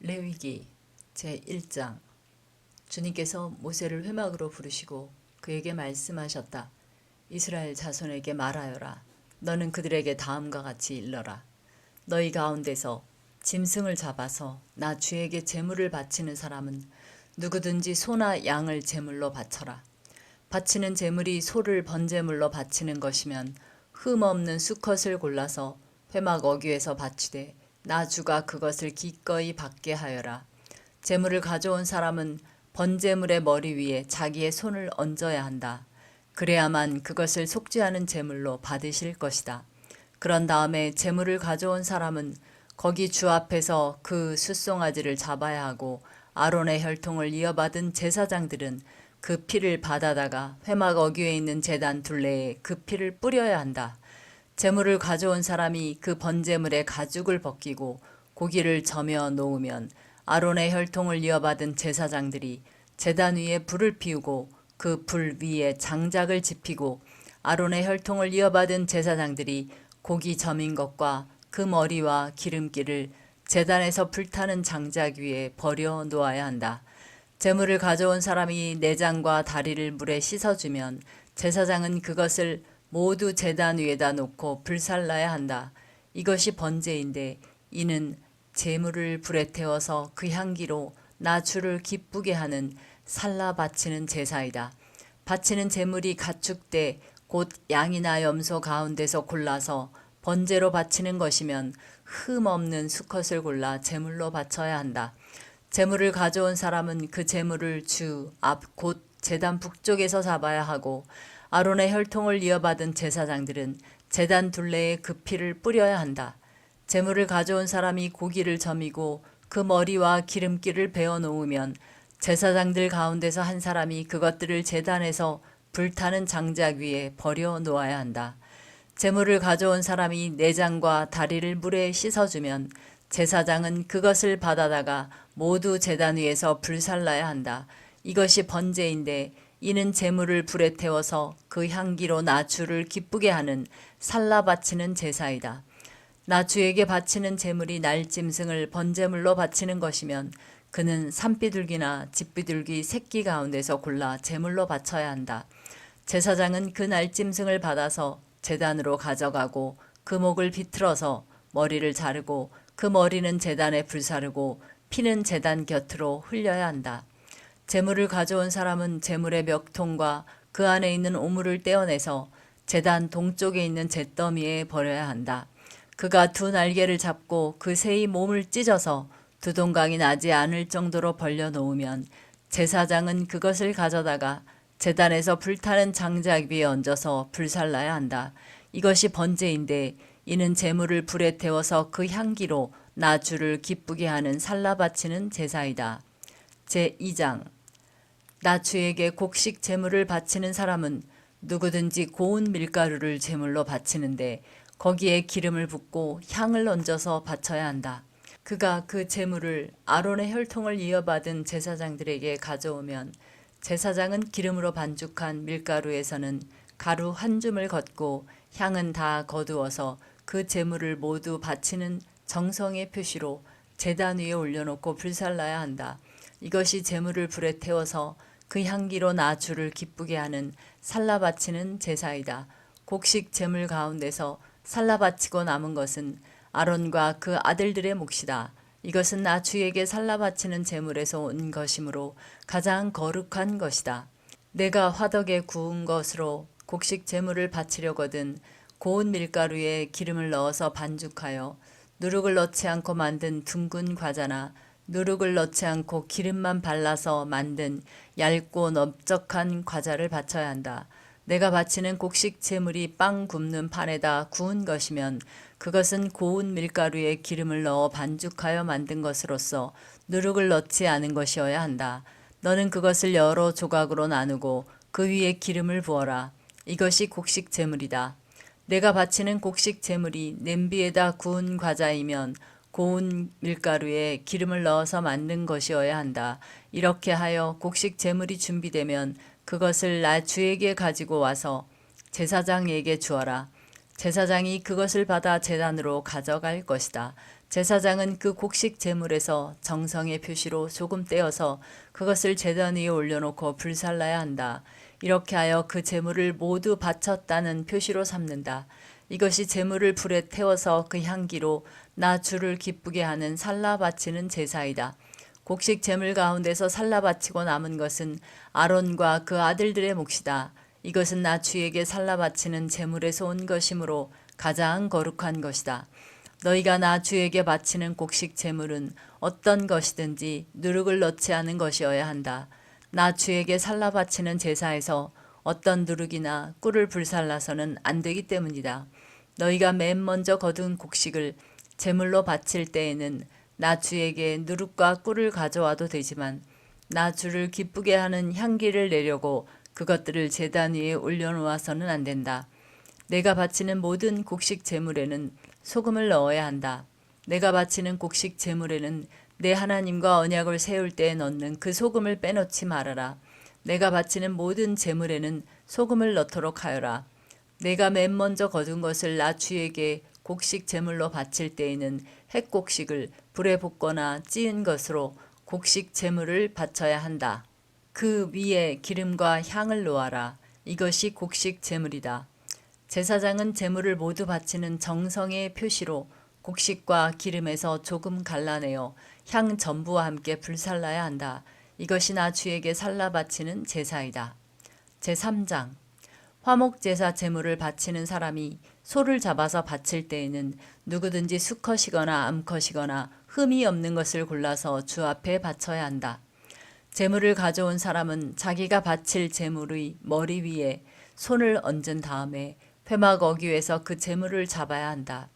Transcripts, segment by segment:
레위기 제1장. 주님께서 모세를 회막으로 부르시고 그에게 말씀하셨다. 이스라엘 자손에게 말하여라. 너는 그들에게 다음과 같이 일러라. 너희 가운데서 짐승을 잡아서 나 주에게 제물을 바치는 사람은 누구든지 소나 양을 제물로 바쳐라. 바치는 제물이 소를 번제물로 바치는 것이면 흠 없는 수컷을 골라서 회막 어귀에서 바치되 나 주가 그것을 기꺼이 받게 하여라. 제물을 가져온 사람은 번제물의 머리 위에 자기의 손을 얹어야 한다. 그래야만 그것을 속죄하는 제물로 받으실 것이다. 그런 다음에 제물을 가져온 사람은 거기 주 앞에서 그 숫송아지를 잡아야 하고 아론의 혈통을 이어받은 제사장들은 그 피를 받아다가 회막 어귀에 있는 제단 둘레에 그 피를 뿌려야 한다. 제물을 가져온 사람이 그 번제물의 가죽을 벗기고 고기를 저며 놓으면 아론의 혈통을 이어받은 제사장들이 제단 위에 불을 피우고 그 불 위에 장작을 지피고 아론의 혈통을 이어받은 제사장들이 고기 저민 것과 그 머리와 기름기를 제단에서 불타는 장작 위에 버려 놓아야 한다. 제물을 가져온 사람이 내장과 다리를 물에 씻어주면 제사장은 그것을 모두 제단 위에다 놓고 불살라야 한다. 이것이 번제인데 이는 제물을 불에 태워서 그 향기로 나 주를 기쁘게 하는 살라 바치는 제사이다. 바치는 제물이 가축대 곧 양이나 염소 가운데서 골라서 번제로 바치는 것이면 흠 없는 수컷을 골라 제물로 바쳐야 한다. 제물을 가져온 사람은 그 제물을 주 앞 곧 제단 북쪽에서 잡아야 하고 아론의 혈통을 이어받은 제사장들은 제단 둘레에 그 피를 뿌려야 한다. 제물을 가져온 사람이 고기를 저미고 그 머리와 기름기를 베어 놓으면 제사장들 가운데서 한 사람이 그것들을 제단에서 불타는 장작 위에 버려 놓아야 한다. 제물을 가져온 사람이 내장과 다리를 물에 씻어주면 제사장은 그것을 받아다가 모두 제단 위에서 불살라야 한다. 이것이 번제인데 이는 제물을 불에 태워서 그 향기로 나 주를 기쁘게 하는 살라 바치는 제사이다. 나 주에게 바치는 제물이 날짐승을 번제물로 바치는 것이면 그는 산비둘기나 집비둘기 새끼 가운데서 골라 제물로 바쳐야 한다. 제사장은 그 날짐승을 받아서 제단으로 가져가고 그 목을 비틀어서 머리를 자르고 그 머리는 제단에 불사르고 피는 제단 곁으로 흘려야 한다. 제물을 가져온 사람은 제물의 멱통과 그 안에 있는 오물을 떼어내서 제단 동쪽에 있는 잿더미에 버려야 한다. 그가 두 날개를 잡고 그 새의 몸을 찢어서 두 동강이 나지 않을 정도로 벌려 놓으면 제사장은 그것을 가져다가 제단에서 불타는 장작 위에 얹어서 불살라야 한다. 이것이 번제인데 이는 제물을 불에 태워서 그 향기로 나 주를 기쁘게 하는 살라 바치는 제사이다. 제2장. 나 주에게 곡식 제물을 바치는 사람은 누구든지 고운 밀가루를 제물로 바치는데 거기에 기름을 붓고 향을 얹어서 바쳐야 한다. 그가 그 제물을 아론의 혈통을 이어받은 제사장들에게 가져오면 제사장은 기름으로 반죽한 밀가루에서는 가루 한 줌을 걷고 향은 다 거두어서 그 제물을 모두 바치는 정성의 표시로 제단 위에 올려놓고 불살라야 한다. 이것이 제물을 불에 태워서 그 향기로 나 주를 기쁘게 하는 살라 바치는 제사이다. 곡식 제물 가운데서 살라 바치고 남은 것은 아론과 그 아들들의 몫이다. 이것은 나 주에게 살라 바치는 제물에서 온 것이므로 가장 거룩한 것이다. 내가 화덕에 구운 것으로 곡식 제물을 바치려거든 고운 밀가루에 기름을 넣어서 반죽하여 누룩을 넣지 않고 만든 둥근 과자나 누룩을 넣지 않고 기름만 발라서 만든 얇고 넓적한 과자를 바쳐야 한다. 내가 바치는 곡식 제물이 빵 굽는 판에다 구운 것이면 그것은 고운 밀가루에 기름을 넣어 반죽하여 만든 것으로서 누룩을 넣지 않은 것이어야 한다. 너는 그것을 여러 조각으로 나누고 그 위에 기름을 부어라. 이것이 곡식 제물이다. 내가 바치는 곡식 제물이 냄비에다 구운 과자이면 고운 밀가루에 기름을 넣어서 만든 것이어야 한다. 이렇게 하여 곡식 제물이 준비되면 그것을 나 주에게 가지고 와서 제사장에게 주어라. 제사장이 그것을 받아 제단으로 가져갈 것이다. 제사장은 그 곡식 제물에서 정성의 표시로 조금 떼어서 그것을 제단 위에 올려놓고 불살라야 한다. 이렇게 하여 그 제물을 모두 바쳤다는 표시로 삼는다. 이것이 제물을 불에 태워서 그 향기로 나 주를 기쁘게 하는 살라 바치는 제사이다. 곡식 제물 가운데서 살라 바치고 남은 것은 아론과 그 아들들의 몫이다. 이것은 나 주에게 살라 바치는 제물에서 온 것이므로 가장 거룩한 것이다. 너희가 나 주에게 바치는 곡식 제물은 어떤 것이든지 누룩을 넣지 않은 것이어야 한다. 나 주에게 살라 바치는 제사에서 어떤 누룩이나 꿀을 불살라서는 안 되기 때문이다. 너희가 맨 먼저 거둔 곡식을 제물로 바칠 때에는 나 주에게 누룩과 꿀을 가져와도 되지만 나 주를 기쁘게 하는 향기를 내려고 그것들을 제단 위에 올려놓아서는 안 된다. 내가 바치는 모든 곡식 제물에는 소금을 넣어야 한다. 내가 바치는 곡식 제물에는 내 하나님과 언약을 세울 때에 넣는 그 소금을 빼놓지 말아라. 내가 바치는 모든 제물에는 소금을 넣도록 하여라. 내가 맨 먼저 거둔 것을 나 주에게 곡식 제물로 바칠 때에는 햇곡식을 불에 볶거나 찌은 것으로 곡식 제물을 바쳐야 한다. 그 위에 기름과 향을 놓아라. 이것이 곡식 제물이다. 제사장은 제물을 모두 바치는 정성의 표시로 곡식과 기름에서 조금 갈라내어 향 전부와 함께 불살라야 한다. 이것이 나 주에게 살라 바치는 제사이다. 제3장 화목제사 제물을 바치는 사람이 소를 잡아서 바칠 때에는 누구든지 수컷이거나 암컷이거나 흠이 없는 것을 골라서 주 앞에 바쳐야 한다. 제물을 가져온 사람은 자기가 바칠 제물의 머리 위에 손을 얹은 다음에 회막 어귀에서 그 제물을 잡아야 한다.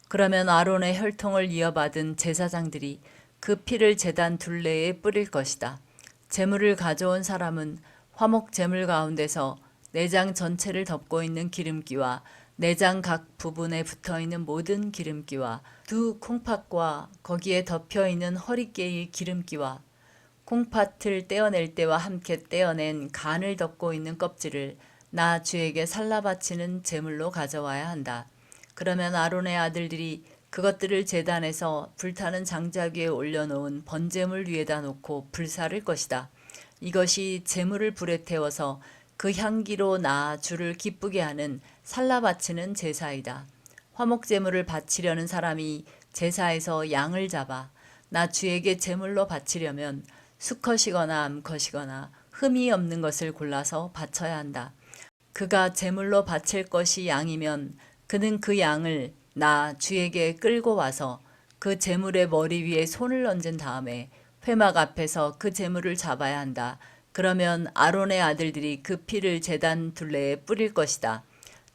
그러면 아론의 혈통을 이어받은 제사장들이 그 피를 제단 둘레에 뿌릴 것이다. 제물을 가져온 사람은 화목 제물 가운데서 내장 전체를 덮고 있는 기름기와 내장 각 부분에 붙어있는 모든 기름기와 두 콩팥과 거기에 덮여있는 허리깨의 기름기와 콩팥을 떼어낼 때와 함께 떼어낸 간을 덮고 있는 껍질을 나 주에게 살라 바치는 제물로 가져와야 한다. 그러면 아론의 아들들이 그것들을 제단에서 불타는 장작 위에 올려놓은 번제물 위에다 놓고 불사를 것이다. 이것이 제물을 불에 태워서 그 향기로 나 주를 기쁘게 하는 살라 바치는 제사이다. 화목제물을 바치려는 사람이 제사에서 양을 잡아 나 주에게 제물로 바치려면 수컷이거나 암컷이거나 흠이 없는 것을 골라서 바쳐야 한다. 그가 제물로 바칠 것이 양이면 그는 그 양을 나 주에게 끌고 와서 그 제물의 머리 위에 손을 얹은 다음에 회막 앞에서 그 제물을 잡아야 한다. 그러면 아론의 아들들이 그 피를 제단 둘레에 뿌릴 것이다.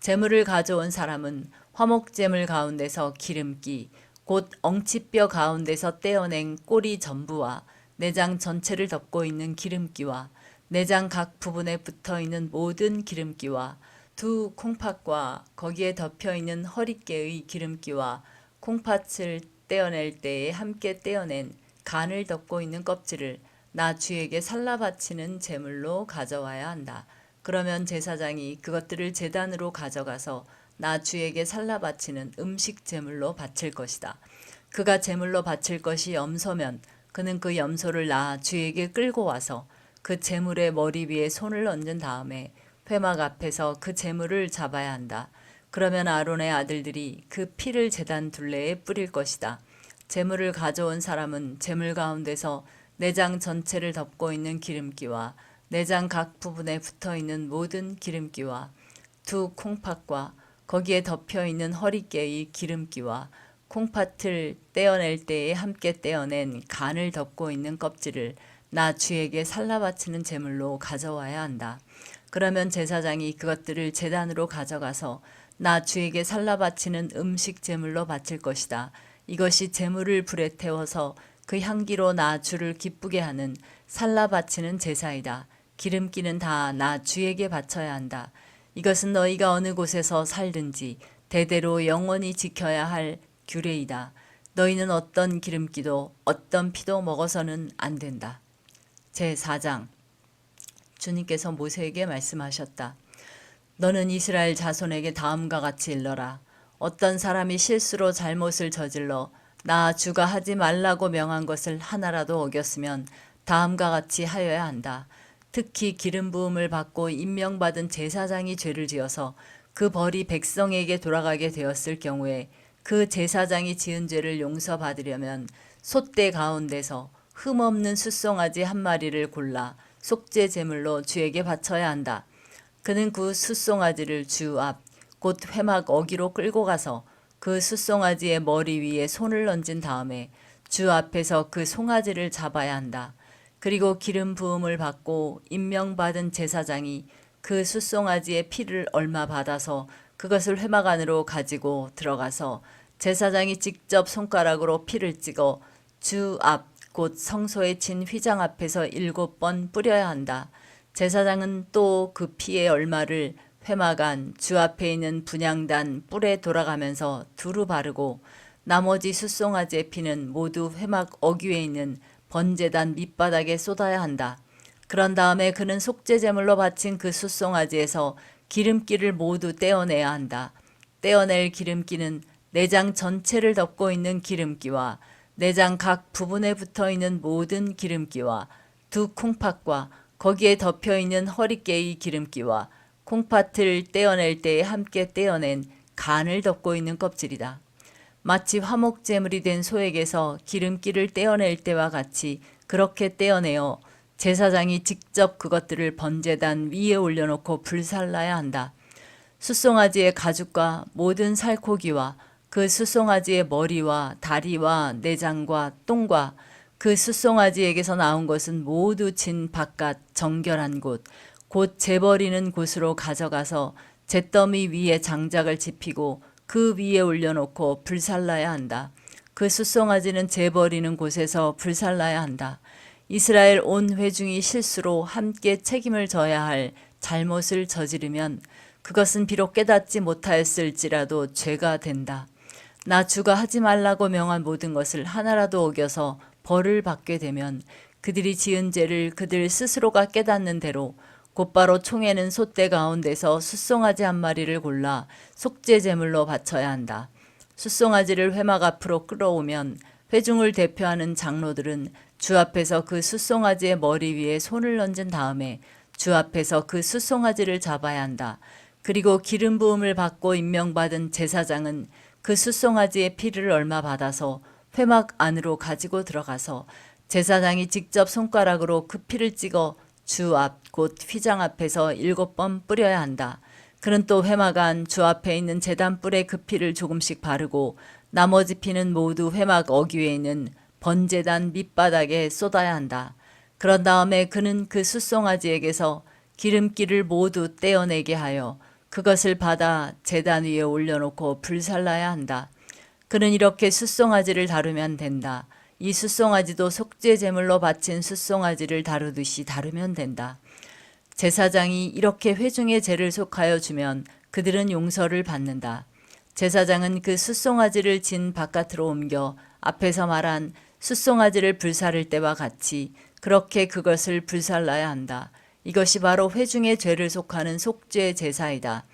제물을 가져온 사람은 화목제물 가운데서 기름기, 곧 엉치뼈 가운데서 떼어낸 꼬리 전부와 내장 전체를 덮고 있는 기름기와 내장 각 부분에 붙어있는 모든 기름기와 두 콩팥과 거기에 덮여있는 허리깨의 기름기와 콩팥을 떼어낼 때에 함께 떼어낸 간을 덮고 있는 껍질을 나 주에게 살라 바치는 제물로 가져와야 한다. 그러면 제사장이 그것들을 제단으로 가져가서 나 주에게 살라 바치는 음식 제물로 바칠 것이다. 그가 제물로 바칠 것이 염소면 그는 그 염소를 나 주에게 끌고 와서 그 제물의 머리 위에 손을 얹은 다음에 회막 앞에서 그 제물을 잡아야 한다. 그러면 아론의 아들들이 그 피를 제단 둘레에 뿌릴 것이다. 제물을 가져온 사람은 제물 가운데서 내장 전체를 덮고 있는 기름기와 내장 각 부분에 붙어있는 모든 기름기와 두 콩팥과 거기에 덮여있는 허리깨의 기름기와 콩팥을 떼어낼 때에 함께 떼어낸 간을 덮고 있는 껍질을 나 주에게 살라 바치는 제물로 가져와야 한다. 그러면 제사장이 그것들을 제단으로 가져가서 나 주에게 살라 바치는 음식 제물로 바칠 것이다. 이것이 제물을 불에 태워서 그 향기로 나 주를 기쁘게 하는 살라 바치는 제사이다. 기름기는 다 나 주에게 바쳐야 한다. 이것은 너희가 어느 곳에서 살든지 대대로 영원히 지켜야 할 규례이다. 너희는 어떤 기름기도 어떤 피도 먹어서는 안 된다. 제4장 주님께서 모세에게 말씀하셨다. 너는 이스라엘 자손에게 다음과 같이 일러라. 어떤 사람이 실수로 잘못을 저질러 나 주가 하지 말라고 명한 것을 하나라도 어겼으면 다음과 같이 하여야 한다. 특히 기름 부음을 받고 임명받은 제사장이 죄를 지어서 그 벌이 백성에게 돌아가게 되었을 경우에 그 제사장이 지은 죄를 용서받으려면 솥대 가운데서 흠없는 숫송아지 한 마리를 골라 속죄 제물로 주에게 바쳐야 한다. 그는 그 숫송아지를 주 앞, 곧 회막 어기로 끌고 가서 그 숫송아지의 머리 위에 손을 얹은 다음에 주 앞에서 그 송아지를 잡아야 한다. 그리고 기름 부음을 받고 임명받은 제사장이 그 숫송아지의 피를 얼마 받아서 그것을 회막 안으로 가지고 들어가서 제사장이 직접 손가락으로 피를 찍어 주 앞, 곧 성소에 친 휘장 앞에서 7번 뿌려야 한다. 제사장은 또 그 피의 얼마를 회막 안 주 앞에 있는 분향단 뿔에 돌아가면서 두루 바르고 나머지 숫송아지의 피는 모두 회막 어귀에 있는 번제단 밑바닥에 쏟아야 한다. 그런 다음에 그는 속죄제물로 바친 그 숫송아지에서 기름기를 모두 떼어내야 한다. 떼어낼 기름기는 내장 전체를 덮고 있는 기름기와 내장 각 부분에 붙어 있는 모든 기름기와 두 콩팥과 거기에 덮여 있는 허리깨의 기름기와 콩팥을 떼어낼 때에 함께 떼어낸 간을 덮고 있는 껍질이다. 마치 화목제물이 된 소에게서 기름기를 떼어낼 때와 같이 그렇게 떼어내어 제사장이 직접 그것들을 번제단 위에 올려놓고 불살라야 한다. 숫송아지의 가죽과 모든 살코기와 그 숫송아지의 머리와 다리와 내장과 똥과 그 숫송아지에게서 나온 것은 모두 진 바깥 정결한 곳, 곧 재버리는 곳으로 가져가서 잿더미 위에 장작을 지피고 그 위에 올려놓고 불살라야 한다. 그 숫송아지는 재버리는 곳에서 불살라야 한다. 이스라엘 온 회중이 실수로 함께 책임을 져야 할 잘못을 저지르면 그것은 비록 깨닫지 못하였을지라도 죄가 된다. 나 주가 하지 말라고 명한 모든 것을 하나라도 어겨서 벌을 받게 되면 그들이 지은 죄를 그들 스스로가 깨닫는 대로 곧바로 총에는 솥대 가운데서 숫송아지 한 마리를 골라 속죄 제물로 바쳐야 한다. 숫송아지를 회막 앞으로 끌어오면 회중을 대표하는 장로들은 주 앞에서 그 숫송아지의 머리 위에 손을 얹은 다음에 주 앞에서 그 숫송아지를 잡아야 한다. 그리고 기름 부음을 받고 임명받은 제사장은 그 숫송아지의 피를 얼마 받아서 회막 안으로 가지고 들어가서 제사장이 직접 손가락으로 그 피를 찍어 주 앞, 곧 휘장 앞에서 7번 뿌려야 한다. 그는 또 회막 안 주 앞에 있는 제단 뿔에 그 피를 조금씩 바르고 나머지 피는 모두 회막 어귀에 있는 번제단 밑바닥에 쏟아야 한다. 그런 다음에 그는 그 숫송아지에게서 기름기를 모두 떼어내게 하여 그것을 받아 제단 위에 올려놓고 불살라야 한다. 그는 이렇게 숫송아지를 다루면 된다. 이 숫송아지도 속죄 제물로 바친 숫송아지를 다루듯이 다루면 된다. 제사장이 이렇게 회중의 죄를 속하여 주면 그들은 용서를 받는다. 제사장은 그 숫송아지를 진 바깥으로 옮겨 앞에서 말한 숫송아지를 불사를 때와 같이 그렇게 그것을 불살라야 한다. 이것이 바로 회중의 죄를 속하는 속죄 제사이다.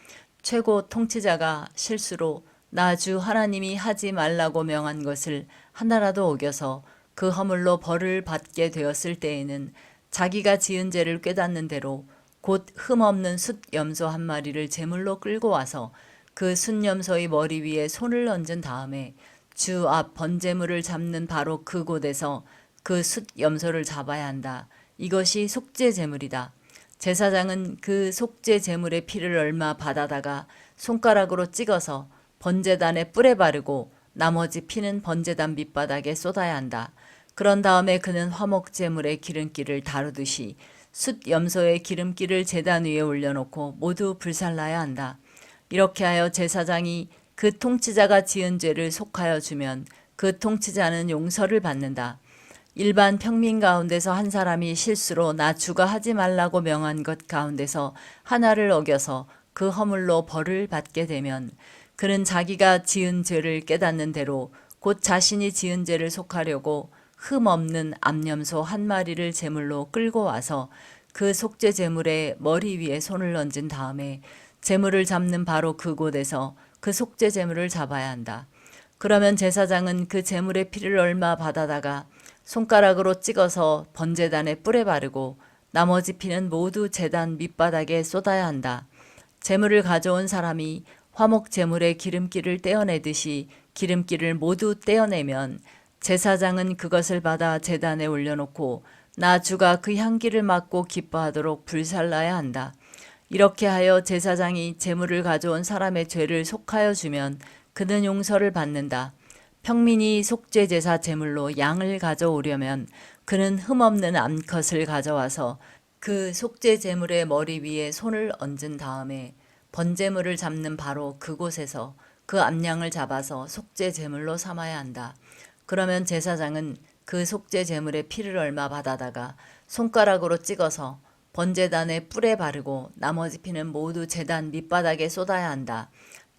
최고 통치자가 실수로 나 주 하나님이 하지 말라고 명한 것을 하나라도 어겨서 그 허물로 벌을 받게 되었을 때에는 자기가 지은 죄를 깨닫는 대로 곧 흠없는 숫염소 한 마리를 제물로 끌고 와서 그 숫염소의 머리 위에 손을 얹은 다음에 주 앞 번제물을 잡는 바로 그곳에서 그 숫염소를 잡아야 한다. 이것이 속죄 제물이다. 제사장은 그 속죄 제물의 피를 얼마 받아다가 손가락으로 찍어서 번제단에 뿔에 바르고 나머지 피는 번제단 밑바닥에 쏟아야 한다. 그런 다음에 그는 화목 제물의 기름기를 다루듯이 숫염소의 기름기를 제단 위에 올려놓고 모두 불살라야 한다. 이렇게 하여 제사장이 그 통치자가 지은 죄를 속하여 주면 그 통치자는 용서를 받는다. 일반 평민 가운데서 한 사람이 실수로 나 주가 하지 말라고 명한 것 가운데서 하나를 어겨서 그 허물로 벌을 받게 되면 그는 자기가 지은 죄를 깨닫는 대로 곧 자신이 지은 죄를 속하려고 흠없는 암염소 한 마리를 제물로 끌고 와서 그 속죄 제물의 머리 위에 손을 얹은 다음에 제물을 잡는 바로 그곳에서 그 속죄 제물을 잡아야 한다. 그러면 제사장은 그 제물의 피를 얼마 받아다가 손가락으로 찍어서 번제단에 뿔에 바르고 나머지 피는 모두 제단 밑바닥에 쏟아야 한다. 제물을 가져온 사람이 화목 제물의 기름기를 떼어내듯이 기름기를 모두 떼어내면 제사장은 그것을 받아 제단에 올려놓고 나 주가 그 향기를 맡고 기뻐하도록 불살라야 한다. 이렇게 하여 제사장이 제물을 가져온 사람의 죄를 속하여 주면 그는 용서를 받는다. 평민이 속죄제사 제물로 양을 가져오려면 그는 흠없는 암컷을 가져와서 그 속죄제물의 머리 위에 손을 얹은 다음에 번제물을 잡는 바로 그곳에서 그 암양을 잡아서 속죄제물로 삼아야 한다. 그러면 제사장은 그 속죄제물의 피를 얼마 받아다가 손가락으로 찍어서 번제단에 뿔에 바르고 나머지 피는 모두 제단 밑바닥에 쏟아야 한다.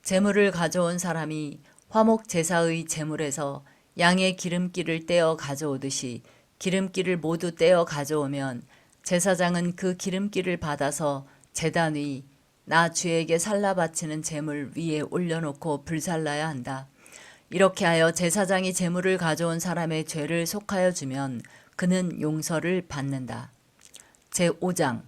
제물을 가져온 사람이 화목 제사의 제물에서 양의 기름기를 떼어 가져오듯이 기름기를 모두 떼어 가져오면 제사장은 그 기름기를 받아서 제단 위 나 주에게 살라 바치는 제물 위에 올려놓고 불살라야 한다. 이렇게 하여 제사장이 제물을 가져온 사람의 죄를 속하여 주면 그는 용서를 받는다. 제5장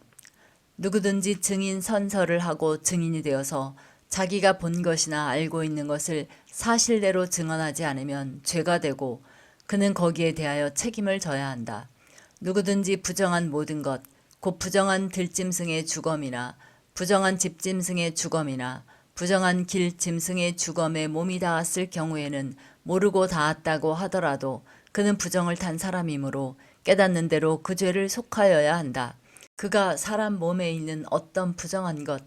누구든지 증인 선서를 하고 증인이 되어서 자기가 본 것이나 알고 있는 것을 사실대로 증언하지 않으면 죄가 되고 그는 거기에 대하여 책임을 져야 한다. 누구든지 부정한 모든 것, 곧 부정한 들짐승의 주검이나 부정한 집짐승의 주검이나 부정한 길짐승의 주검에 몸이 닿았을 경우에는 모르고 닿았다고 하더라도 그는 부정을 탄 사람이므로 깨닫는 대로 그 죄를 속하여야 한다. 그가 사람 몸에 있는 어떤 부정한 것,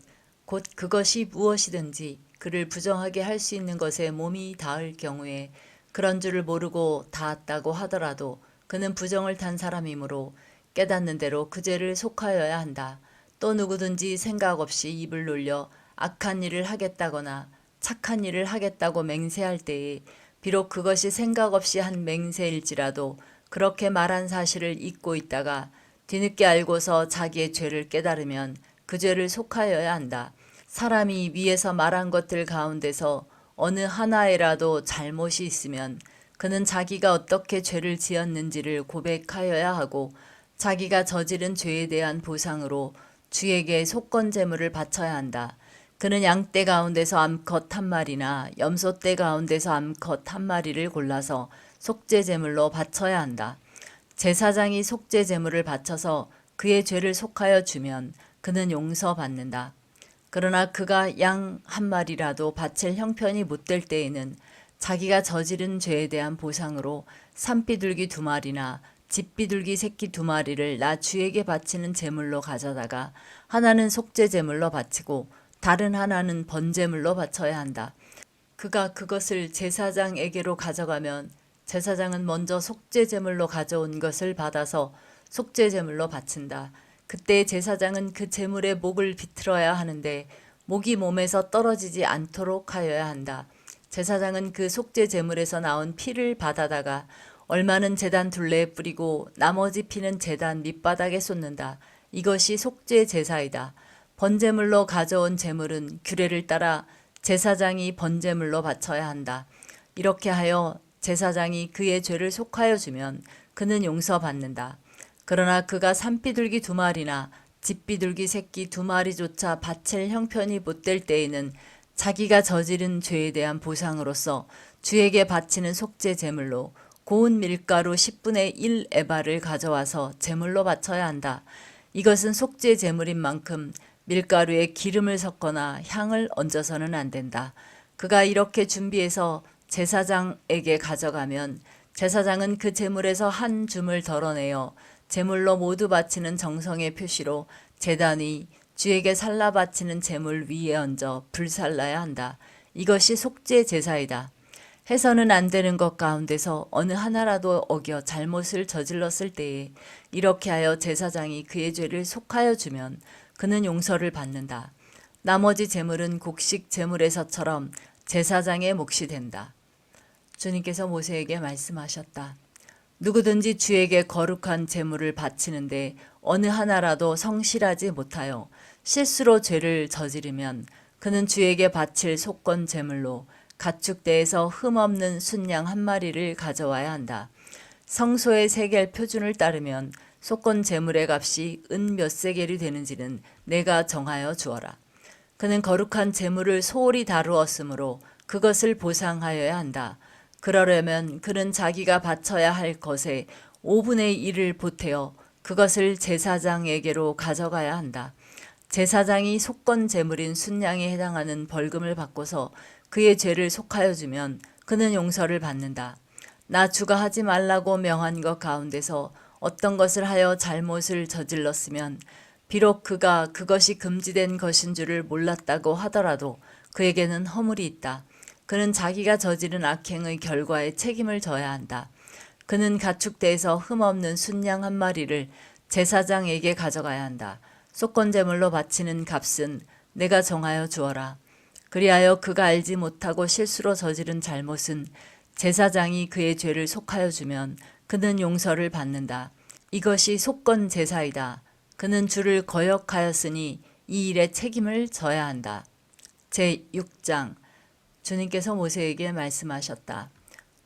곧 그것이 무엇이든지 그를 부정하게 할 수 있는 것에 몸이 닿을 경우에 그런 줄을 모르고 닿았다고 하더라도 그는 부정을 탄 사람이므로 깨닫는 대로 그 죄를 속하여야 한다. 또 누구든지 생각 없이 입을 놀려 악한 일을 하겠다거나 착한 일을 하겠다고 맹세할 때에 비록 그것이 생각 없이 한 맹세일지라도 그렇게 말한 사실을 잊고 있다가 뒤늦게 알고서 자기의 죄를 깨달으면 그 죄를 속하여야 한다. 사람이 위에서 말한 것들 가운데서 어느 하나에라도 잘못이 있으면 그는 자기가 어떻게 죄를 지었는지를 고백하여야 하고 자기가 저지른 죄에 대한 보상으로 주에게 속건제물을 바쳐야 한다. 그는 양떼 가운데서 암컷 한 마리나 염소떼 가운데서 암컷 한 마리를 골라서 속죄제물로 바쳐야 한다. 제사장이 속죄제물을 바쳐서 그의 죄를 속하여 주면 그는 용서받는다. 그러나 그가 양 한 마리라도 바칠 형편이 못될 때에는 자기가 저지른 죄에 대한 보상으로 산비둘기 2마리나 집비둘기 새끼 2마리를 나 주에게 바치는 제물로 가져다가 하나는 속죄제물로 바치고 다른 하나는 번제물로 바쳐야 한다. 그가 그것을 제사장에게로 가져가면 제사장은 먼저 속죄제물로 가져온 것을 받아서 속죄제물로 바친다. 그때 제사장은 그 제물의 목을 비틀어야 하는데 목이 몸에서 떨어지지 않도록 하여야 한다. 제사장은 그 속죄제물에서 나온 피를 받아다가 얼마는 제단 둘레에 뿌리고 나머지 피는 제단 밑바닥에 쏟는다. 이것이 속죄 제사이다. 번제물로 가져온 제물은 규례를 따라 제사장이 번제물로 바쳐야 한다. 이렇게 하여 제사장이 그의 죄를 속하여 주면 그는 용서받는다. 그러나 그가 산비둘기 2마리나 집비둘기 새끼 2마리조차 바칠 형편이 못될 때에는 자기가 저지른 죄에 대한 보상으로서 주에게 바치는 속죄 제물로 고운 밀가루 10분의 1 에바를 가져와서 제물로 바쳐야 한다. 이것은 속죄 제물인 만큼 밀가루에 기름을 섞거나 향을 얹어서는 안 된다. 그가 이렇게 준비해서 제사장에게 가져가면 제사장은 그 제물에서 한 줌을 덜어내어 제물로 모두 바치는 정성의 표시로 제단 위 주에게 살라 바치는 제물 위에 얹어 불살라야 한다. 이것이 속죄 제사이다. 해서는 안 되는 것 가운데서 어느 하나라도 어겨 잘못을 저질렀을 때에 이렇게 하여 제사장이 그의 죄를 속하여 주면 그는 용서를 받는다. 나머지 제물은 곡식 제물에서처럼 제사장의 몫이 된다. 주님께서 모세에게 말씀하셨다. 누구든지 주에게 거룩한 제물을 바치는데 어느 하나라도 성실하지 못하여 실수로 죄를 저지르면 그는 주에게 바칠 속건 제물로 가축대에서 흠없는 순양 한 마리를 가져와야 한다. 성소의 세겔 표준을 따르면 속건 제물의 값이 은 몇 세겔이 되는지는 내가 정하여 주어라. 그는 거룩한 제물을 소홀히 다루었으므로 그것을 보상하여야 한다. 그러려면 그는 자기가 바쳐야 할 것의 5분의 1을 보태어 그것을 제사장에게로 가져가야 한다. 제사장이 속건 제물인 순양에 해당하는 벌금을 받고서 그의 죄를 속하여 주면 그는 용서를 받는다. 나 주가 하지 말라고 명한 것 가운데서 어떤 것을 하여 잘못을 저질렀으면 비록 그가 그것이 금지된 것인 줄을 몰랐다고 하더라도 그에게는 허물이 있다. 그는 자기가 저지른 악행의 결과에 책임을 져야 한다. 그는 가축대에서 흠없는 순양 한 마리를 제사장에게 가져가야 한다. 속건제물로 바치는 값은 내가 정하여 주어라. 그리하여 그가 알지 못하고 실수로 저지른 잘못은 제사장이 그의 죄를 속하여 주면 그는 용서를 받는다. 이것이 속건 제사이다. 그는 주를 거역하였으니 이 일에 책임을 져야 한다. 제6장 주님께서 모세에게 말씀하셨다.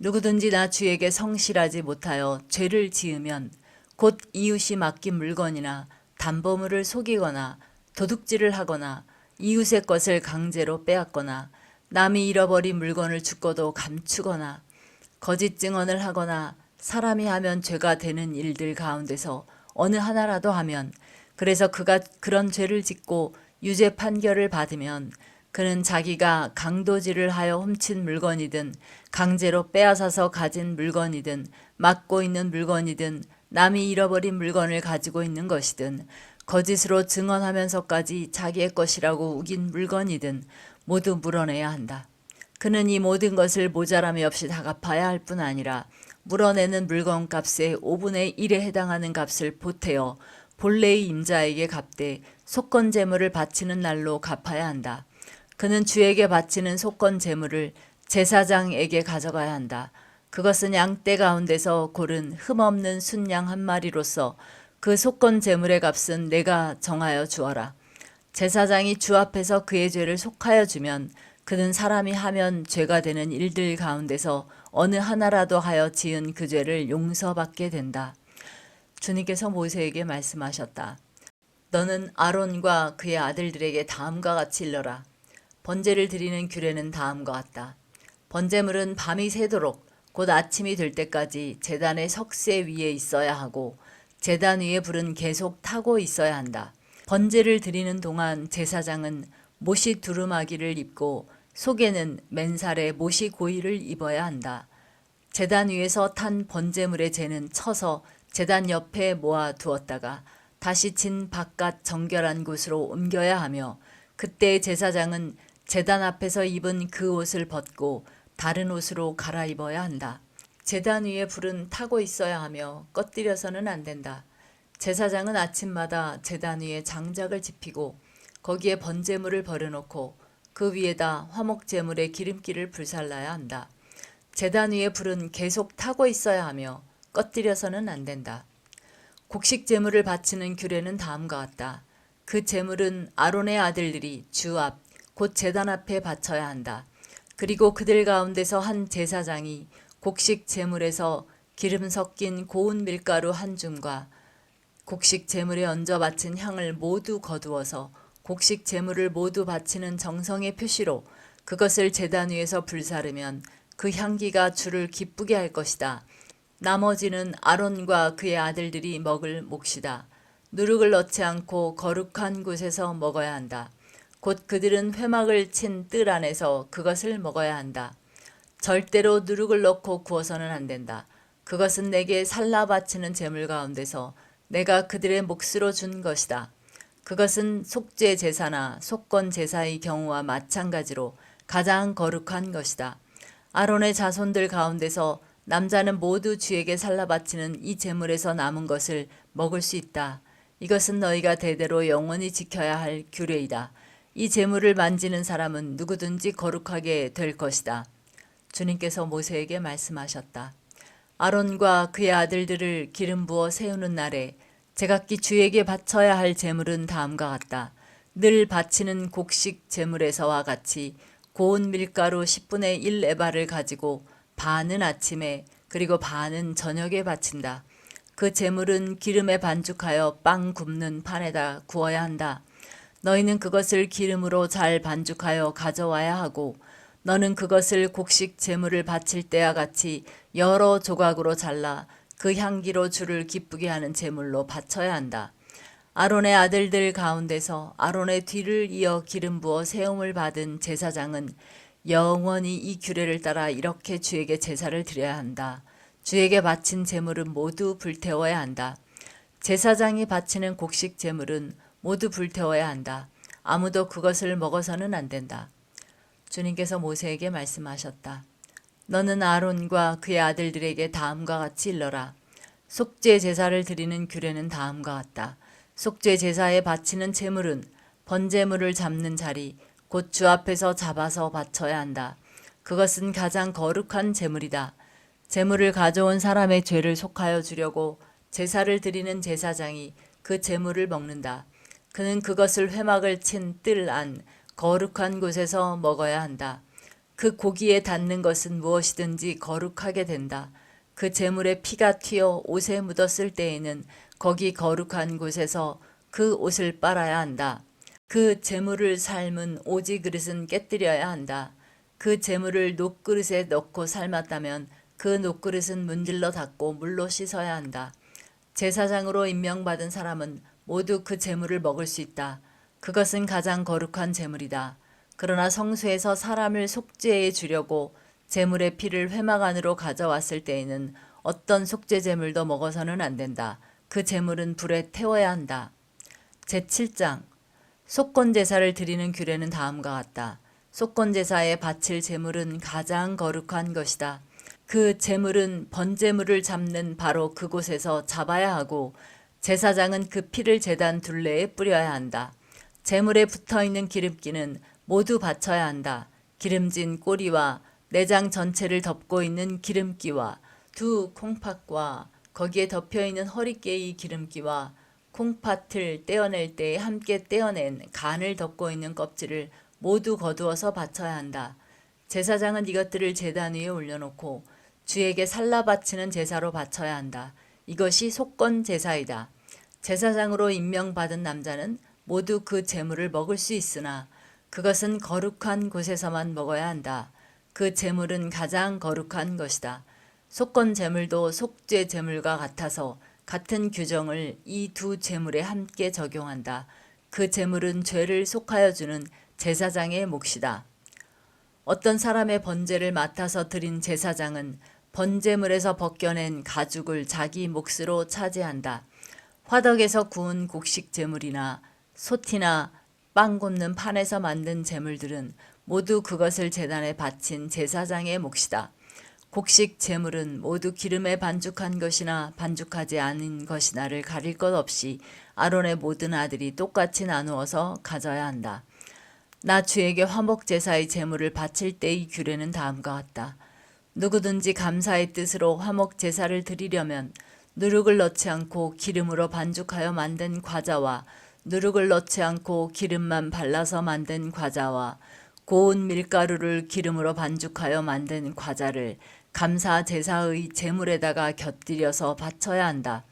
누구든지 나 주에게 성실하지 못하여 죄를 지으면 곧 이웃이 맡긴 물건이나 담보물을 속이거나 도둑질을 하거나 이웃의 것을 강제로 빼앗거나 남이 잃어버린 물건을 죽고도 감추거나 거짓 증언을 하거나 사람이 하면 죄가 되는 일들 가운데서 어느 하나라도 하면 그래서 그가 그런 죄를 짓고 유죄 판결을 받으면 그는 자기가 강도질을 하여 훔친 물건이든 강제로 빼앗아서 가진 물건이든 맡고 있는 물건이든 남이 잃어버린 물건을 가지고 있는 것이든 거짓으로 증언하면서까지 자기의 것이라고 우긴 물건이든 모두 물어내야 한다. 그는 이 모든 것을 모자람이 없이 다 갚아야 할 뿐 아니라 물어내는 물건값의 5분의 1에 해당하는 값을 보태어 본래의 임자에게 갚되 속건 제물을 바치는 날로 갚아야 한다. 그는 주에게 바치는 속건 제물을 제사장에게 가져가야 한다. 그것은 양떼 가운데서 고른 흠없는 순양 한 마리로서 그 속건 제물의 값은 내가 정하여 주어라. 제사장이 주 앞에서 그의 죄를 속하여 주면 그는 사람이 하면 죄가 되는 일들 가운데서 어느 하나라도 하여 지은 그 죄를 용서받게 된다. 주님께서 모세에게 말씀하셨다. 너는 아론과 그의 아들들에게 다음과 같이 일러라. 번제를 드리는 규례는 다음과 같다. 번제물은 밤이 새도록 곧 아침이 될 때까지 제단의 석쇠 위에 있어야 하고 제단 위에 불은 계속 타고 있어야 한다. 번제를 드리는 동안 제사장은 못이 두루마기를 입고 속에는 맨살에 못이 고이를 입어야 한다. 제단 위에서 탄 번제물의 재는 쳐서 제단 옆에 모아 두었다가 다시 진 바깥 정결한 곳으로 옮겨야 하며 그때 제사장은 제단 앞에서 입은 그 옷을 벗고 다른 옷으로 갈아입어야 한다. 제단 위에 불은 타고 있어야 하며 꺼뜨려서는 안 된다. 제사장은 아침마다 제단 위에 장작을 지피고 거기에 번제물을 버려놓고 그 위에다 화목제물의 기름기를 불살라야 한다. 제단 위에 불은 계속 타고 있어야 하며 꺼뜨려서는 안 된다. 곡식 제물을 바치는 규례는 다음과 같다. 그 제물은 아론의 아들들이 주 앞, 곧 제단 앞에 바쳐야 한다. 그리고 그들 가운데서 한 제사장이 곡식 제물에서 기름 섞인 고운 밀가루 한 줌과 곡식 제물에 얹어 바친 향을 모두 거두어서 곡식 제물을 모두 바치는 정성의 표시로 그것을 제단 위에서 불사르면 그 향기가 주를 기쁘게 할 것이다. 나머지는 아론과 그의 아들들이 먹을 몫이다. 누룩을 넣지 않고 거룩한 곳에서 먹어야 한다. 곧 그들은 회막을 친 뜰 안에서 그것을 먹어야 한다. 절대로 누룩을 넣고 구워서는 안 된다. 그것은 내게 살라 바치는 제물 가운데서 내가 그들의 몫으로 준 것이다. 그것은 속죄 제사나 속건 제사의 경우와 마찬가지로 가장 거룩한 것이다. 아론의 자손들 가운데서 남자는 모두 주에게 살라 바치는 이 제물에서 남은 것을 먹을 수 있다. 이것은 너희가 대대로 영원히 지켜야 할 규례이다. 이 제물을 만지는 사람은 누구든지 거룩하게 될 것이다. 주님께서 모세에게 말씀하셨다. 아론과 그의 아들들을 기름 부어 세우는 날에 제각기 주에게 바쳐야 할 제물은 다음과 같다. 늘 바치는 곡식 제물에서와 같이 고운 밀가루 10분의 1 에바를 가지고 반은 아침에 그리고 반은 저녁에 바친다. 그 제물은 기름에 반죽하여 빵 굽는 판에다 구워야 한다. 너희는 그것을 기름으로 잘 반죽하여 가져와야 하고 너는 그것을 곡식 제물을 바칠 때와 같이 여러 조각으로 잘라 그 향기로 주를 기쁘게 하는 제물로 바쳐야 한다. 아론의 아들들 가운데서 아론의 뒤를 이어 기름 부어 세움을 받은 제사장은 영원히 이 규례를 따라 이렇게 주에게 제사를 드려야 한다. 주에게 바친 제물은 모두 불태워야 한다. 제사장이 바치는 곡식 제물은 모두 불태워야 한다. 아무도 그것을 먹어서는 안 된다. 주님께서 모세에게 말씀하셨다. 너는 아론과 그의 아들들에게 다음과 같이 일러라. 속죄 제사를 드리는 규례는 다음과 같다. 속죄 제사에 바치는 제물은 번제물을 잡는 자리, 곧 주 앞에서 잡아서 바쳐야 한다. 그것은 가장 거룩한 제물이다. 제물을 가져온 사람의 죄를 속하여 주려고 제사를 드리는 제사장이 그 제물을 먹는다. 그는 그것을 회막을 친 뜰 안 거룩한 곳에서 먹어야 한다. 그 고기에 닿는 것은 무엇이든지 거룩하게 된다. 그 제물의 피가 튀어 옷에 묻었을 때에는 거기 거룩한 곳에서 그 옷을 빨아야 한다. 그 제물을 삶은 오지 그릇은 깨뜨려야 한다. 그 제물을 녹그릇에 넣고 삶았다면 그 녹그릇은 문질러 닦고 물로 씻어야 한다. 제사장으로 임명받은 사람은 모두 그 제물을 먹을 수 있다. 그것은 가장 거룩한 제물이다. 그러나 성소에서 사람을 속죄해 주려고 제물의 피를 회막 안으로 가져왔을 때에는 어떤 속죄 제물도 먹어서는 안 된다. 그 제물은 불에 태워야 한다. 제7장 속건 제사를 드리는 규례는 다음과 같다. 속건 제사에 바칠 제물은 가장 거룩한 것이다. 그 제물은 번제물을 잡는 바로 그곳에서 잡아야 하고 제사장은 그 피를 제단 둘레에 뿌려야 한다. 제물에 붙어있는 기름기는 모두 바쳐야 한다. 기름진 꼬리와 내장 전체를 덮고 있는 기름기와 두 콩팥과 거기에 덮여있는 허리깨의 기름기와 콩팥을 떼어낼 때에 함께 떼어낸 간을 덮고 있는 껍질을 모두 거두어서 바쳐야 한다. 제사장은 이것들을 제단 위에 올려놓고 주에게 살라 바치는 제사로 바쳐야 한다. 이것이 속건 제사이다. 제사장으로 임명받은 남자는 모두 그 제물을 먹을 수 있으나 그것은 거룩한 곳에서만 먹어야 한다. 그 제물은 가장 거룩한 것이다. 속건 제물도 속죄 제물과 같아서 같은 규정을 이 두 제물에 함께 적용한다. 그 제물은 죄를 속하여 주는 제사장의 몫이다. 어떤 사람의 번제를 맡아서 드린 제사장은 번제물에서 벗겨낸 가죽을 자기 몫으로 차지한다. 화덕에서 구운 곡식 제물이나 솥이나 빵 굽는 판에서 만든 제물들은 모두 그것을 제단에 바친 제사장의 몫이다. 곡식 제물은 모두 기름에 반죽한 것이나 반죽하지 않은 것이나를 가릴 것 없이 아론의 모든 아들이 똑같이 나누어서 가져야 한다. 나 주에게 화목 제사의 제물을 바칠 때의 규례는 다음과 같다. 누구든지 감사의 뜻으로 화목 제사를 드리려면 누룩을 넣지 않고 기름으로 반죽하여 만든 과자와 누룩을 넣지 않고 기름만 발라서 만든 과자와 고운 밀가루를 기름으로 반죽하여 만든 과자를 감사 제사의 제물에다가 곁들여서 바쳐야 한다.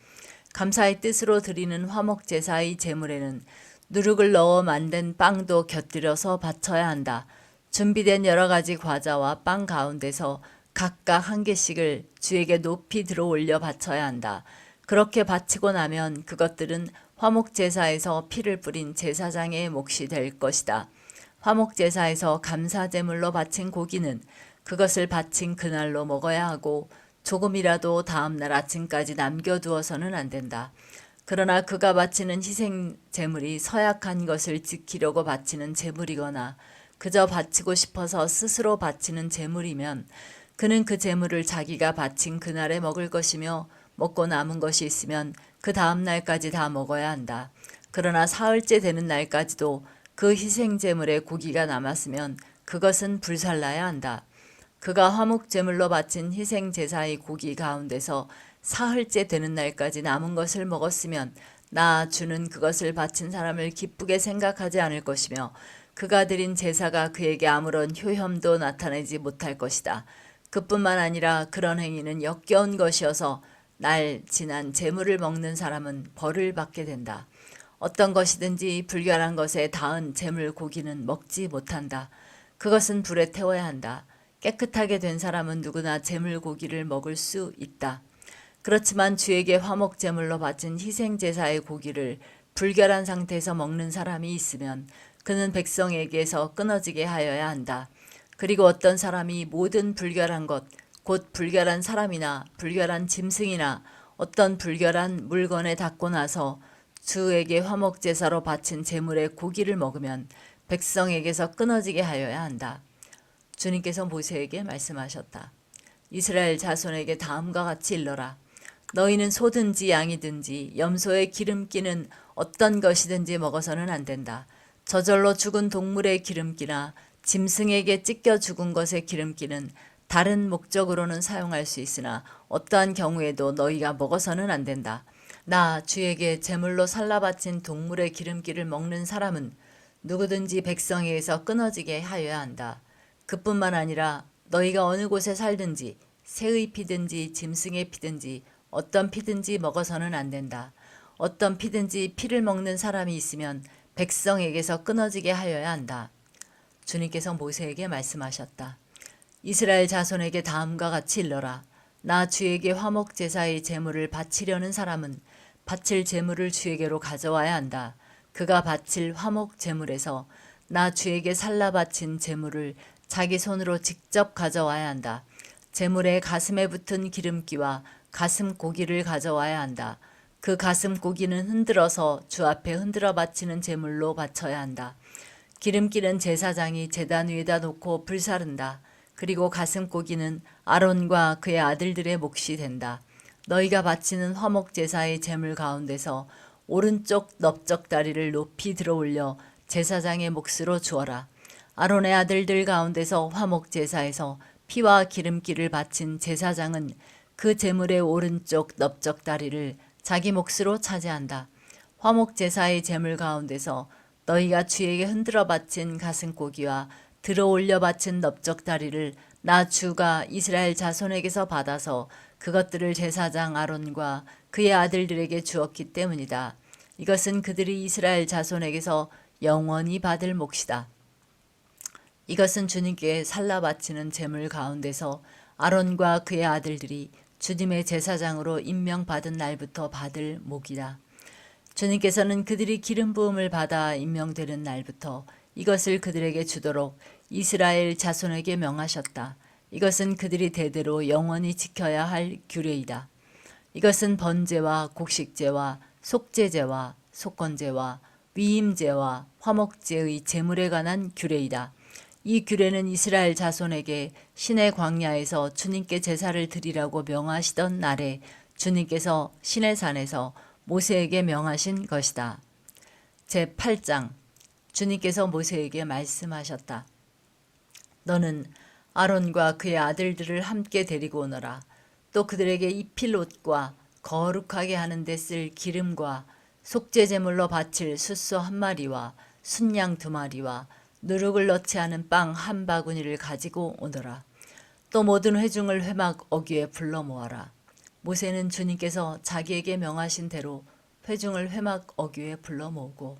감사의 뜻으로 드리는 화목 제사의 제물에는 누룩을 넣어 만든 빵도 곁들여서 바쳐야 한다. 준비된 여러 가지 과자와 빵 가운데서 각각 한 개씩을 주에게 높이 들어 올려 바쳐야 한다. 그렇게 바치고 나면 그것들은 화목제사에서 피를 뿌린 제사장의 몫이 될 것이다. 화목제사에서 감사제물로 바친 고기는 그것을 바친 그날로 먹어야 하고 조금이라도 다음날 아침까지 남겨두어서는 안 된다. 그러나 그가 바치는 희생제물이 서약한 것을 지키려고 바치는 제물이거나 그저 바치고 싶어서 스스로 바치는 제물이면 그는 그 제물을 자기가 바친 그날에 먹을 것이며 먹고 남은 것이 있으면 그 다음 날까지 다 먹어야 한다. 그러나 사흘째 되는 날까지도 그 희생제물에 고기가 남았으면 그것은 불살라야 한다. 그가 화목제물로 바친 희생제사의 고기 가운데서 사흘째 되는 날까지 남은 것을 먹었으면 나 주는 그것을 바친 사람을 기쁘게 생각하지 않을 것이며 그가 드린 제사가 그에게 아무런 효험도 나타내지 못할 것이다. 그뿐만 아니라 그런 행위는 역겨운 것이어서 날 지난 제물을 먹는 사람은 벌을 받게 된다. 어떤 것이든지 불결한 것에 닿은 제물 고기는 먹지 못한다. 그것은 불에 태워야 한다. 깨끗하게 된 사람은 누구나 제물 고기를 먹을 수 있다. 그렇지만 주에게 화목 제물로 바친 희생 제사의 고기를 불결한 상태에서 먹는 사람이 있으면 그는 백성에게서 끊어지게 하여야 한다. 그리고 어떤 사람이 모든 불결한 것, 곧 불결한 사람이나 불결한 짐승이나 어떤 불결한 물건에 닿고 나서 주에게 화목 제사로 바친 제물의 고기를 먹으면 백성에게서 끊어지게 하여야 한다. 주님께서 모세에게 말씀하셨다. 이스라엘 자손에게 다음과 같이 일러라. 너희는 소든지 양이든지 염소의 기름기는 어떤 것이든지 먹어서는 안 된다. 저절로 죽은 동물의 기름기나 짐승에게 찢겨 죽은 것의 기름기는 다른 목적으로는 사용할 수 있으나 어떠한 경우에도 너희가 먹어서는 안 된다. 나 주에게 제물로 살라바친 동물의 기름기를 먹는 사람은 누구든지 백성에게서 끊어지게 하여야 한다. 그뿐만 아니라 너희가 어느 곳에 살든지 새의 피든지 짐승의 피든지 어떤 피든지 먹어서는 안 된다. 어떤 피든지 피를 먹는 사람이 있으면 백성에게서 끊어지게 하여야 한다. 주님께서 모세에게 말씀하셨다. 이스라엘 자손에게 다음과 같이 일러라. 나 주에게 화목 제사의 제물을 바치려는 사람은 바칠 제물을 주에게로 가져와야 한다. 그가 바칠 화목 제물에서 나 주에게 살라 바친 제물을 자기 손으로 직접 가져와야 한다. 제물의 가슴에 붙은 기름기와 가슴 고기를 가져와야 한다. 그 가슴 고기는 흔들어서 주 앞에 흔들어 바치는 제물로 바쳐야 한다. 기름기는 제사장이 제단 위에다 놓고 불사른다. 그리고 가슴 고기는 아론과 그의 아들들의 몫이 된다. 너희가 바치는 화목 제사의 제물 가운데서 오른쪽 넓적다리를 높이 들어올려 제사장의 몫으로 주어라. 아론의 아들들 가운데서 화목 제사에서 피와 기름기를 바친 제사장은 그 제물의 오른쪽 넓적다리를 자기 몫으로 차지한다. 화목 제사의 제물 가운데서 너희가 주에게 흔들어 바친 가슴고기와 들어올려 바친 넓적다리를 나 주가 이스라엘 자손에게서 받아서 그것들을 제사장 아론과 그의 아들들에게 주었기 때문이다. 이것은 그들이 이스라엘 자손에게서 영원히 받을 몫이다. 이것은 주님께 살라 바치는 제물 가운데서 아론과 그의 아들들이 주님의 제사장으로 임명받은 날부터 받을 몫이다. 주님께서는 그들이 기름 부음을 받아 임명되는 날부터 이것을 그들에게 주도록 이스라엘 자손에게 명하셨다. 이것은 그들이 대대로 영원히 지켜야 할 규례이다. 이것은 번제와 곡식제와 속죄제와 속건제와 위임제와 화목제의 제물에 관한 규례이다. 이 규례는 이스라엘 자손에게 신의 광야에서 주님께 제사를 드리라고 명하시던 날에 주님께서 신의 산에서 모세에게 명하신 것이다. 제8장 주님께서 모세에게 말씀하셨다. 너는 아론과 그의 아들들을 함께 데리고 오너라. 또 그들에게 입힐 옷과 거룩하게 하는 데 쓸 기름과 속죄제물로 바칠 숫소 1마리와 순양 2마리와 누룩을 넣지 않은 빵 1바구니를 가지고 오너라. 또 모든 회중을 회막 어귀에 불러 모아라. 모세는 주님께서 자기에게 명하신 대로 회중을 회막 어귀에 불러 모으고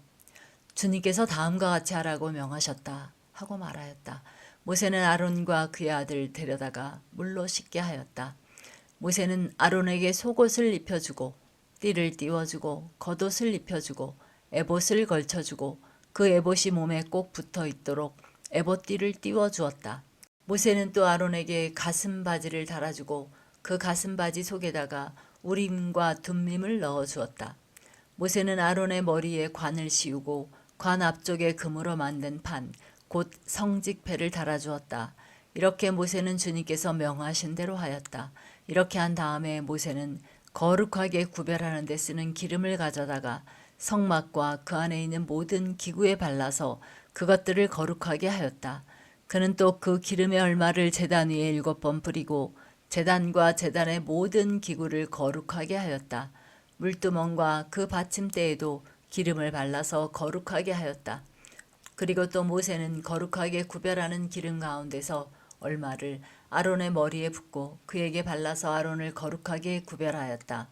주님께서 다음과 같이 하라고 명하셨다 하고 말하였다. 모세는 아론과 그의 아들 데려다가 물로 씻게 하였다. 모세는 아론에게 속옷을 입혀주고 띠를 띄워주고 겉옷을 입혀주고 에봇을 걸쳐주고 그 에봇이 몸에 꼭 붙어 있도록 에봇띠를 띄워주었다. 모세는 또 아론에게 가슴 바지를 달아주고 그 가슴 바지 속에다가 우림과 둠밈을 넣어주었다. 모세는 아론의 머리에 관을 씌우고 관 앞쪽에 금으로 만든 판, 곧 성직패를 달아주었다. 이렇게 모세는 주님께서 명하신 대로 하였다. 이렇게 한 다음에 모세는 거룩하게 구별하는 데 쓰는 기름을 가져다가 성막과 그 안에 있는 모든 기구에 발라서 그것들을 거룩하게 하였다. 그는 또 그 기름의 얼마를 제단 위에 7번 뿌리고 제단과 제단의 모든 기구를 거룩하게 하였다. 물두멍과 그 받침대에도 기름을 발라서 거룩하게 하였다. 그리고 또 모세는 거룩하게 구별하는 기름 가운데서 얼마를 아론의 머리에 붓고 그에게 발라서 아론을 거룩하게 구별하였다.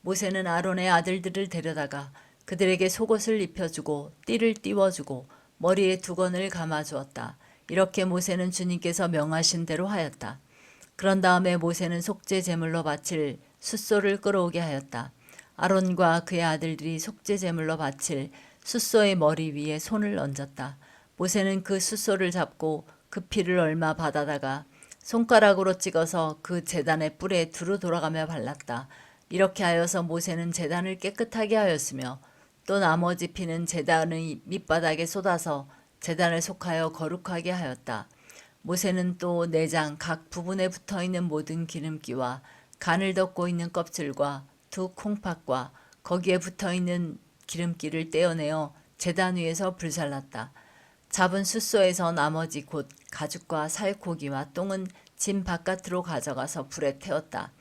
모세는 아론의 아들들을 데려다가 그들에게 속옷을 입혀주고 띠를 띄워주고 머리에 두건을 감아주었다. 이렇게 모세는 주님께서 명하신 대로 하였다. 그런 다음에 모세는 속죄 제물로 바칠 숫소를 끌어오게 하였다. 아론과 그의 아들들이 속죄 제물로 바칠 숫소의 머리 위에 손을 얹었다. 모세는 그 숫소를 잡고 그 피를 얼마 받아다가 손가락으로 찍어서 그 제단의 뿔에 두루 돌아가며 발랐다. 이렇게 하여서 모세는 제단을 깨끗하게 하였으며 또 나머지 피는 제단의 밑바닥에 쏟아서 제단을 속하여 거룩하게 하였다. 모세는 또 내장 각 부분에 붙어있는 모든 기름기와 간을 덮고 있는 껍질과 두 콩팥과 거기에 붙어있는 기름기를 떼어내어 제단 위에서 불살랐다. 잡은 숫소에서 나머지 곧 가죽과 살코기와 똥은 진 바깥으로 가져가서 불에 태웠다.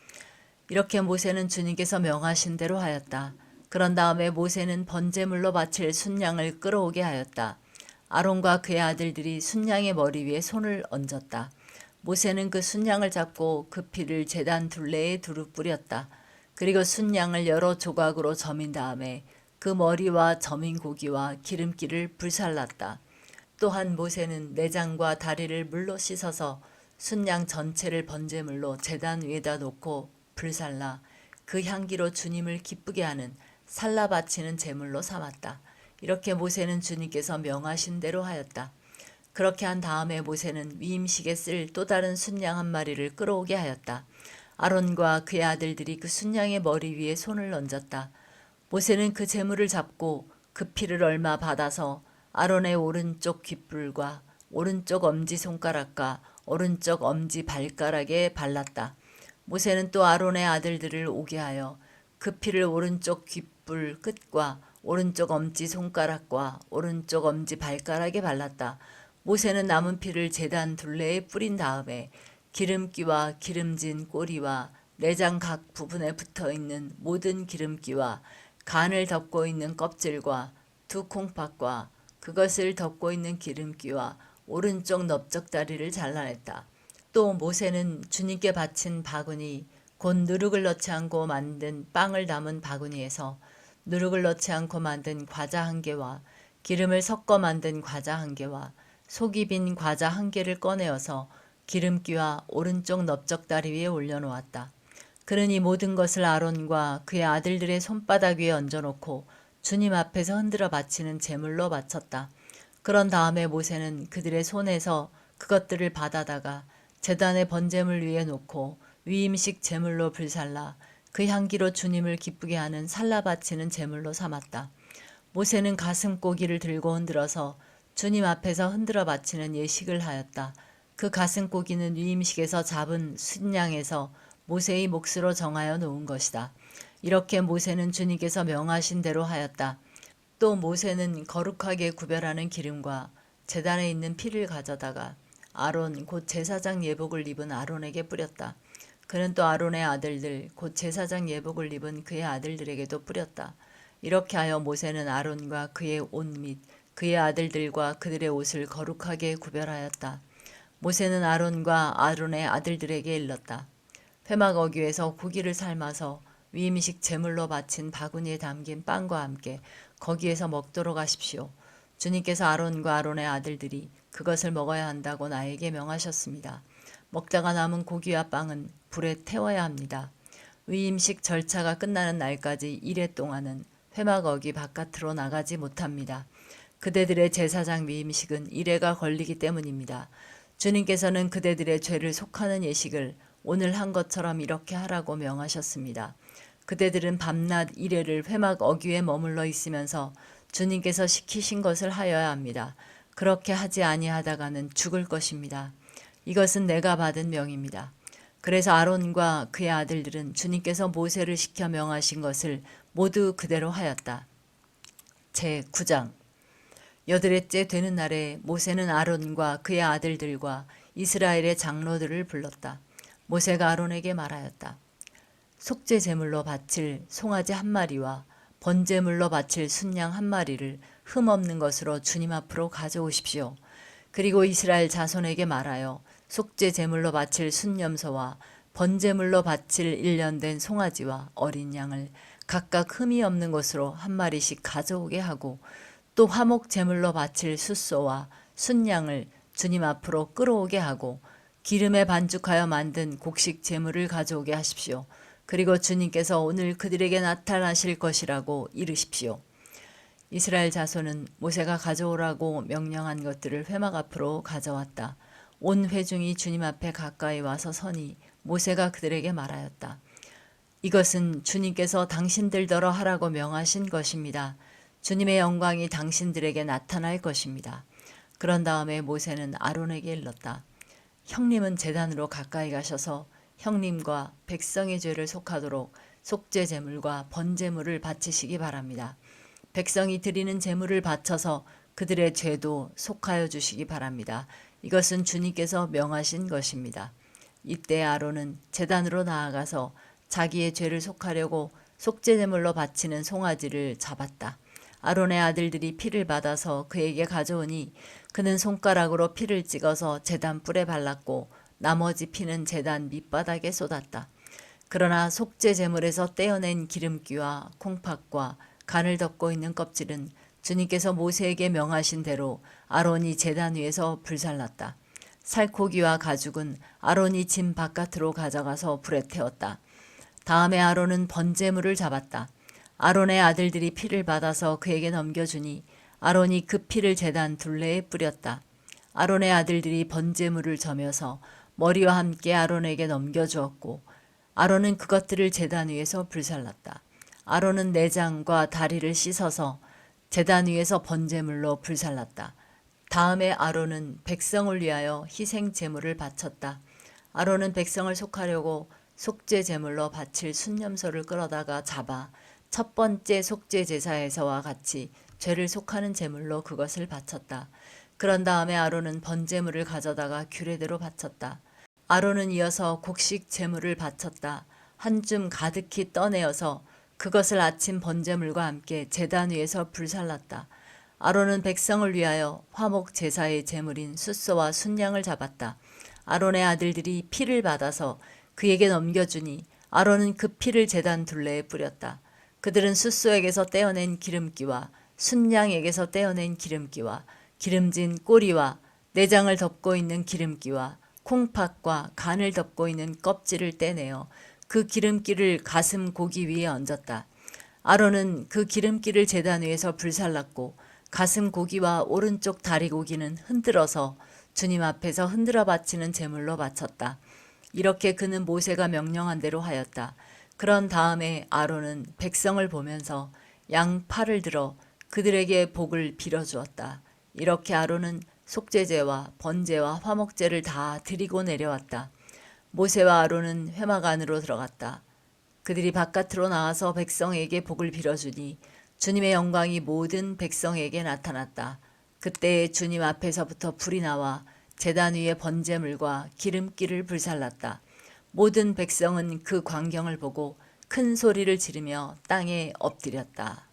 이렇게 모세는 주님께서 명하신 대로 하였다. 그런 다음에 모세는 번제물로 바칠 순양을 끌어오게 하였다. 아론과 그의 아들들이 순양의 머리 위에 손을 얹었다. 모세는 그 순양을 잡고 그 피를 제단 둘레에 두루 뿌렸다. 그리고 순양을 여러 조각으로 저민 다음에 그 머리와 저민 고기와 기름기를 불살랐다. 또한 모세는 내장과 다리를 물로 씻어서 순양 전체를 번제물로 제단 위에다 놓고 불살라 그 향기로 주님을 기쁘게 하는 살라 바치는 제물로 삼았다. 이렇게 모세는 주님께서 명하신 대로 하였다. 그렇게 한 다음에 모세는 위임식에 쓸 또 다른 순양 한 마리를 끌어오게 하였다. 아론과 그의 아들들이 그 순양의 머리 위에 손을 얹었다. 모세는 그 제물을 잡고 그 피를 얼마 받아서 아론의 오른쪽 귓불과 오른쪽 엄지손가락과 오른쪽 엄지 발가락에 발랐다. 모세는 또 아론의 아들들을 오게 하여 그 피를 오른쪽 귓불 끝과 오른쪽 엄지손가락과 오른쪽 엄지 발가락에 발랐다. 모세는 남은 피를 제단 둘레에 뿌린 다음에 기름기와 기름진 꼬리와 내장 각 부분에 붙어있는 모든 기름기와 간을 덮고 있는 껍질과 두 콩팥과 그것을 덮고 있는 기름기와 오른쪽 넓적다리를 잘라냈다. 또 모세는 주님께 바친 바구니 곧 누룩을 넣지 않고 만든 빵을 담은 바구니에서 누룩을 넣지 않고 만든 과자 1개와 기름을 섞어 만든 과자 1개와 속이 빈 과자 1개를 꺼내어서 기름기와 오른쪽 넓적다리 위에 올려놓았다. 그는 이 모든 것을 아론과 그의 아들들의 손바닥 위에 얹어놓고 주님 앞에서 흔들어 바치는 제물로 바쳤다. 그런 다음에 모세는 그들의 손에서 그것들을 받아다가 제단의 번제물 위에 놓고 위임식 제물로 불살라 그 향기로 주님을 기쁘게 하는 살라 바치는 제물로 삼았다. 모세는 가슴고기를 들고 흔들어서 주님 앞에서 흔들어 바치는 예식을 하였다. 그 가슴고기는 위임식에서 잡은 순양에서 모세의 몫으로 정하여 놓은 것이다. 이렇게 모세는 주님께서 명하신 대로 하였다. 또 모세는 거룩하게 구별하는 기름과 제단에 있는 피를 가져다가 아론 곧 제사장 예복을 입은 아론에게 뿌렸다. 그는 또 아론의 아들들 곧 제사장 예복을 입은 그의 아들들에게도 뿌렸다. 이렇게 하여 모세는 아론과 그의 옷 및 그의 아들들과 그들의 옷을 거룩하게 구별하였다. 모세는 아론과 아론의 아들들에게 일렀다. 회막 어귀에서 고기를 삶아서 위임식 제물로 바친 바구니에 담긴 빵과 함께 거기에서 먹도록 하십시오. 주님께서 아론과 아론의 아들들이 그것을 먹어야 한다고 나에게 명하셨습니다. 먹다가 남은 고기와 빵은 불에 태워야 합니다. 위임식 절차가 끝나는 날까지 1회 동안은 회막 어귀 바깥으로 나가지 못합니다. 그대들의 제사장 위임식은 1회가 걸리기 때문입니다. 주님께서는 그대들의 죄를 속하는 예식을 오늘 한 것처럼 이렇게 하라고 명하셨습니다. 그대들은 밤낮 1회를 회막 어귀에 머물러 있으면서 주님께서 시키신 것을 하여야 합니다. 그렇게 하지 아니하다가는 죽을 것입니다. 이것은 내가 받은 명입니다. 그래서 아론과 그의 아들들은 주님께서 모세를 시켜 명하신 것을 모두 그대로 하였다. 제9장 여드렛째 되는 날에 모세는 아론과 그의 아들들과 이스라엘의 장로들을 불렀다. 모세가 아론에게 말하였다. 속죄 제물로 바칠 송아지 1마리와 번제물로 바칠 순양 1마리를 흠 없는 것으로 주님 앞으로 가져오십시오. 그리고 이스라엘 자손에게 말하여 속죄 제물로 바칠 순염소와 번제물로 바칠 1년 된 송아지와 어린 양을 각각 흠이 없는 것으로 한 마리씩 가져오게 하고 또 화목 제물로 바칠 숫소와 순양을 주님 앞으로 끌어오게 하고 기름에 반죽하여 만든 곡식 제물을 가져오게 하십시오. 그리고 주님께서 오늘 그들에게 나타나실 것이라고 이르십시오. 이스라엘 자손은 모세가 가져오라고 명령한 것들을 회막 앞으로 가져왔다. 온 회중이 주님 앞에 가까이 와서 서니 모세가 그들에게 말하였다. 이것은 주님께서 당신들더러 하라고 명하신 것입니다. 주님의 영광이 당신들에게 나타날 것입니다. 그런 다음에 모세는 아론에게 일렀다. 형님은 제단으로 가까이 가셔서 형님과 백성의 죄를 속하도록 속죄 제물과 번제물을 바치시기 바랍니다. 백성이 드리는 제물을 바쳐서 그들의 죄도 속하여 주시기 바랍니다. 이것은 주님께서 명하신 것입니다. 이때 아론은 제단으로 나아가서 자기의 죄를 속하려고 속죄제물로 바치는 송아지를 잡았다. 아론의 아들들이 피를 받아서 그에게 가져오니 그는 손가락으로 피를 찍어서 제단 뿔에 발랐고 나머지 피는 제단 밑바닥에 쏟았다. 그러나 속죄제물에서 떼어낸 기름기와 콩팥과 간을 덮고 있는 껍질은 주님께서 모세에게 명하신 대로 아론이 제단 위에서 불살랐다. 살코기와 가죽은 아론이 짐 바깥으로 가져가서 불에 태웠다. 다음에 아론은 번제물을 잡았다. 아론의 아들들이 피를 받아서 그에게 넘겨주니 아론이 그 피를 제단 둘레에 뿌렸다. 아론의 아들들이 번제물을 저며서 머리와 함께 아론에게 넘겨주었고 아론은 그것들을 제단 위에서 불살랐다. 아론은 내장과 다리를 씻어서 제단 위에서 번제물로 불살랐다. 다음에 아론은 백성을 위하여 희생 제물을 바쳤다. 아론은 백성을 속하려고 속죄 제물로 바칠 순염소를 끌어다가 잡아 첫 번째 속죄 제사에서와 같이 죄를 속하는 제물로 그것을 바쳤다. 그런 다음에 아론은 번제물을 가져다가 규례대로 바쳤다. 아론은 이어서 곡식 제물을 바쳤다. 한 줌 가득히 떠내어서 그것을 아침 번제물과 함께 제단 위에서 불살랐다. 아론은 백성을 위하여 화목 제사의 제물인 숫소와 순양을 잡았다. 아론의 아들들이 피를 받아서 그에게 넘겨주니 아론은 그 피를 제단 둘레에 뿌렸다. 그들은 숫소에게서 떼어낸 기름기와 순양에게서 떼어낸 기름기와 기름진 꼬리와 내장을 덮고 있는 기름기와 콩팥과 간을 덮고 있는 껍질을 떼내어 그 기름기를 가슴 고기 위에 얹었다. 아론은 그 기름기를 제단 위에서 불살랐고 가슴 고기와 오른쪽 다리 고기는 흔들어서 주님 앞에서 흔들어 바치는 제물로 바쳤다. 이렇게 그는 모세가 명령한 대로 하였다. 그런 다음에 아론은 백성을 보면서 양 팔을 들어 그들에게 복을 빌어주었다. 이렇게 아론은 속죄제와 번제와 화목제를 다 드리고 내려왔다. 모세와 아론은 회막 안으로 들어갔다. 그들이 바깥으로 나와서 백성에게 복을 빌어주니 주님의 영광이 모든 백성에게 나타났다. 그때 주님 앞에서부터 불이 나와 제단 위에 번제물과 기름기를 불살랐다. 모든 백성은 그 광경을 보고 큰 소리를 지르며 땅에 엎드렸다.